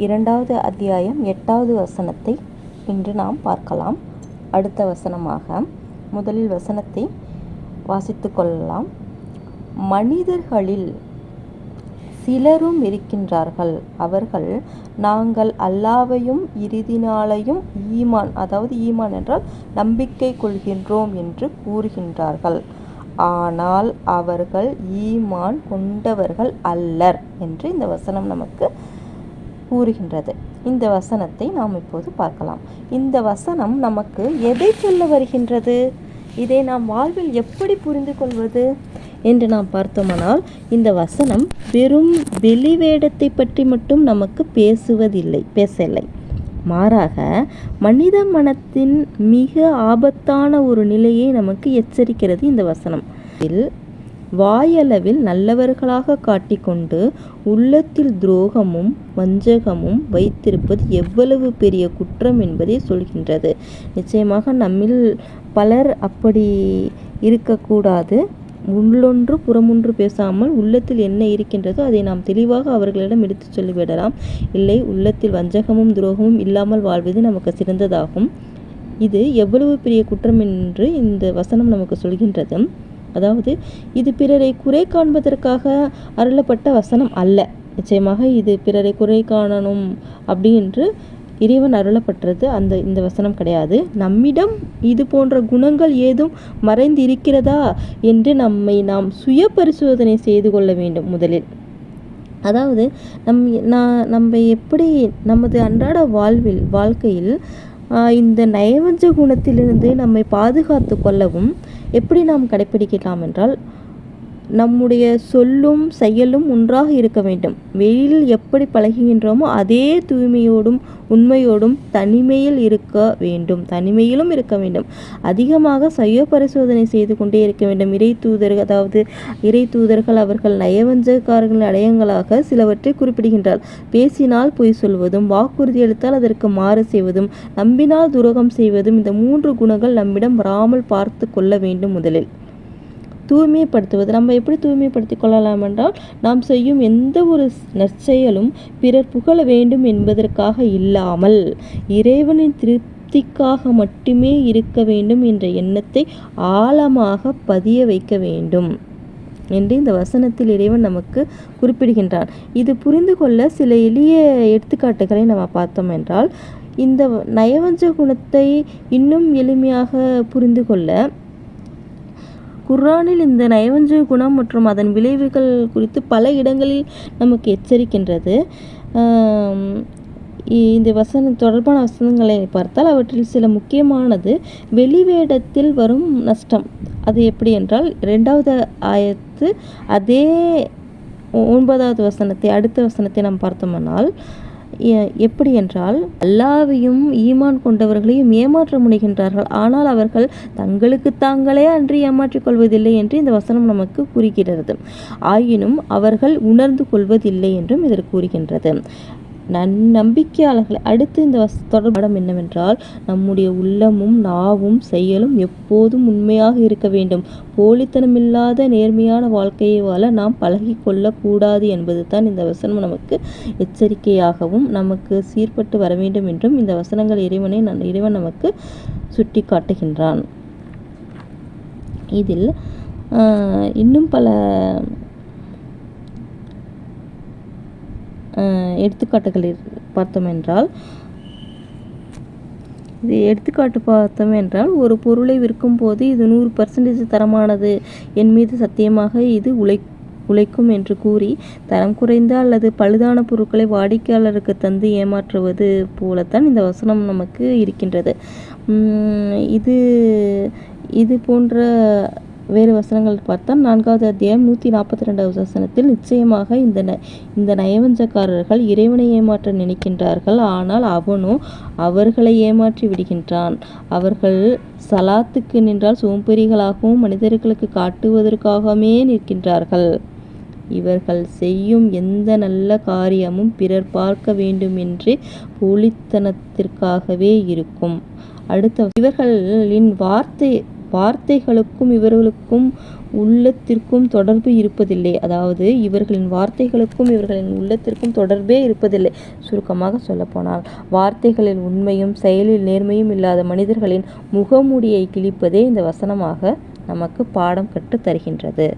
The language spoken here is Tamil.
2வது அத்தியாயம் 8வது வசனத்தை இன்று நாம் பார்க்கலாம். அடுத்த வசனமாக முதலில் வசனத்தை வாசித்து கொள்ளலாம். மனிதர்களில் சிலரும் இருக்கின்றார்கள், அவர்கள் நாங்கள் அல்லாவையும் இறுதி நாளையும் ஈமான், அதாவது ஈமான் என்றால் நம்பிக்கை கொள்கின்றோம் என்று கூறுகின்றார்கள். ஆனால் அவர்கள் ஈமான் கொண்டவர்கள் அல்லர் என்று இந்த வசனம் நமக்கு கூறுகின்றது. இந்த வசனத்தை நாம் இப்போது பார்க்கலாம். இந்த வசனம் நமக்கு எதை சொல்ல வருகின்றது, இதை நாம் வாழ்வில் எப்படி புரிந்து கொள்வது என்று நாம் பார்த்தோமானால், இந்த வசனம் வெறும் வெளிவேடத்தை பற்றி மட்டும் நமக்கு பேசவில்லை. மாறாக மனித மனத்தின் மிக ஆபத்தான ஒரு நிலையை நமக்கு எச்சரிக்கிறது இந்த வசனம். வாயளவில் நல்லவர்களாக காட்டிக்கொண்டு உள்ளத்தில் துரோகமும் வஞ்சகமும் வைத்திருப்பது எவ்வளவு பெரிய குற்றம் என்பதை சொல்கின்றது. நிச்சயமாக நம்மில் பலர் அப்படி இருக்கக்கூடாது. உள்ளொன்று புறமொன்று பேசாமல் உள்ளத்தில் என்ன இருக்கின்றதோ அதை நாம் தெளிவாக அவர்களிடம் எடுத்து சொல்லிவிடலாம். இல்லை, உள்ளத்தில் வஞ்சகமும் துரோகமும் இல்லாமல் வாழ்வது நமக்கு சிறந்ததாகும். இது எவ்வளவு பெரிய குற்றம் என்று இந்த வசனம் நமக்கு சொல்கின்றது. அதாவது இது பிறரை குறை காண்பதற்காக அருளப்பட்ட வசனம் அல்ல. நிச்சயமாக இது பிறரை குறை காணணும் அப்படி என்று இறைவன் அருளப்பட்டது இந்த வசனம் கிடையாது. நம்மிடம் இது போன்ற குணங்கள் ஏதும் மறைந்து இருக்கிறதா என்று நாம் சுய பரிசோதனை செய்து கொள்ள வேண்டும் முதலில். அதாவது நம்ம எப்படி நமது அன்றாட வாழ்க்கையில் இந்த நயவஞ்ச குணத்திலிருந்து நம்மை பாதுகாத்து கொள்ளவும் எப்படி நாம் கடைப்பிடிக்கலாம் என்றால், நம்முடைய சொல்லும் செயலும் ஒன்றாக இருக்க வேண்டும். வெளியில் எப்படி பழகுகின்றோமோ அதே தூய்மையோடும் உண்மையோடும் தனிமையிலும் இருக்க வேண்டும். அதிகமாக சுய பரிசோதனை செய்து கொண்டே இருக்க வேண்டும். இறை தூதர்கள் அவர்கள் நயவஞ்சகாரர்கள் அடையாளங்களாக சிலவற்றை குறிப்பிடுகின்றார். பேசினால் பொய் சொல்வதும், வாக்குறுதி அளித்தால் அதற்கு மாறு செய்வதும், நம்பினால் துரோகம் செய்வதும், இந்த 3 குணங்கள் நம்மிடம் வராமல் பார்த்து கொள்ள வேண்டும். முதலில் தூய்மைப்படுத்துவது. நம்ம எப்படி தூய்மைப்படுத்தி கொள்ளலாம் என்றால், நாம் செய்யும் எந்த ஒரு நற்செயலும் பிறர் புகழ வேண்டும் என்பதற்காக இல்லாமல் இறைவனின் திருப்திக்காக மட்டுமே இருக்க வேண்டும் என்ற எண்ணத்தை ஆழமாக பதிய வைக்க வேண்டும் என்று இந்த வசனத்தில் இறைவன் நமக்கு குறிப்பிடுகின்றான். இது புரிந்து கொள்ள சில எளிய எடுத்துக்காட்டுகளை நம்ம பார்த்தோம் என்றால், இந்த நயவஞ்ச குணத்தை இன்னும் எளிமையாக புரிந்து கொள்ள குர்ஆனில் இந்த நயவஞ்ச குணம் மற்றும் அதன் விளைவுகள் குறித்து பல இடங்களில் நமக்கு எச்சரிக்கின்றது. இந்த தொடர்பான வசனங்களை பார்த்தால் அவற்றில் சில முக்கியமானது வெளிவேடத்தில் வரும் நஷ்டம். அது எப்படி என்றால், 2வது ஆயத்து அதே 9வது வசனத்தை அடுத்த வசனத்தை நாம் பார்த்தோமானால் எப்படி என்றால், அல்லாவையும் ஈமான் கொண்டவர்களையும் ஏமாற்ற முனைகின்றார்கள், ஆனால் அவர்கள் தங்களுக்கு தாங்களே அன்றி ஏமாற்றிக் கொள்வதில்லை என்று இந்த வசனம் நமக்கு கூறுகிறது. ஆயினும் அவர்கள் உணர்ந்து கொள்வதில்லை என்றும் இதற்கு கூறுகின்றது. நம்பிக்கையாளர்களை அடுத்து இந்த தொடர்பாடம் என்னவென்றால், நம்முடைய உள்ளமும் நாவும் செயலும் எப்போதும் உண்மையாக இருக்க வேண்டும். போலித்தனமில்லாத நேர்மையான வாழ்க்கையை வாழ நாம் பழகி கொள்ளக்கூடாது என்பது தான் இந்த வசனம் நமக்கு எச்சரிக்கையாகவும் நமக்கு சீர்பட்டு வர வேண்டும் என்றும் இந்த வசனங்கள் இறைவன் நமக்கு சுட்டி காட்டுகின்றான். இதில் இன்னும் பல எடுத்துக்காட்டு பார்த்தோம் என்றால், ஒரு பொருளை விற்கும் போது இது 100% தரமானது, என் மீது சத்தியமாக இது உழைக்கும் என்று கூறி தரம் குறைந்த அல்லது பழுதான பொருட்களை வாடிக்கையாளருக்கு தந்து ஏமாற்றுவது போலத்தான் இந்த வசனம் நமக்கு இருக்கின்றது. இது போன்ற வேறு வசனங்கள் பார்த்தால் 4வது அத்தியாயம் 142வது வசனத்தில் நிச்சயமாக இந்த நயவஞ்சக்காரர்கள் இறைவனை ஏமாற்ற நினைக்கின்றார்கள், ஆனால் அவனோ அவர்களை ஏமாற்றி விடுகின்றான். அவர்கள் சலாத்துக்கு நின்றால் சோம்பேறிகளாகவும் மனிதர்களுக்கு காட்டுவதற்காகவே நிற்கின்றார்கள். இவர்கள் செய்யும் எந்த நல்ல காரியமும் பிறர் பார்க்க வேண்டுமென்றே போலித்தனத்திற்காகவே இருக்கும். அடுத்த இவர்களின் வார்த்தை வார்த்தைகளுக்கும் இவர்களுக்கும் உள்ளத்திற்கும் தொடர்பு இருப்பதில்லை. அதாவது இவர்களின் வார்த்தைகளுக்கும் இவர்களின் உள்ளத்திற்கும் தொடர்பே இருப்பதில்லை. சுருக்கமாக சொல்லப்போனால் வார்த்தைகளில் உண்மையும் செயலில் நேர்மையும் இல்லாத மனிதர்களின் முகமூடியை கிழிப்பதே இந்த வசனமாக நமக்கு பாடம் கற்று தருகின்றது.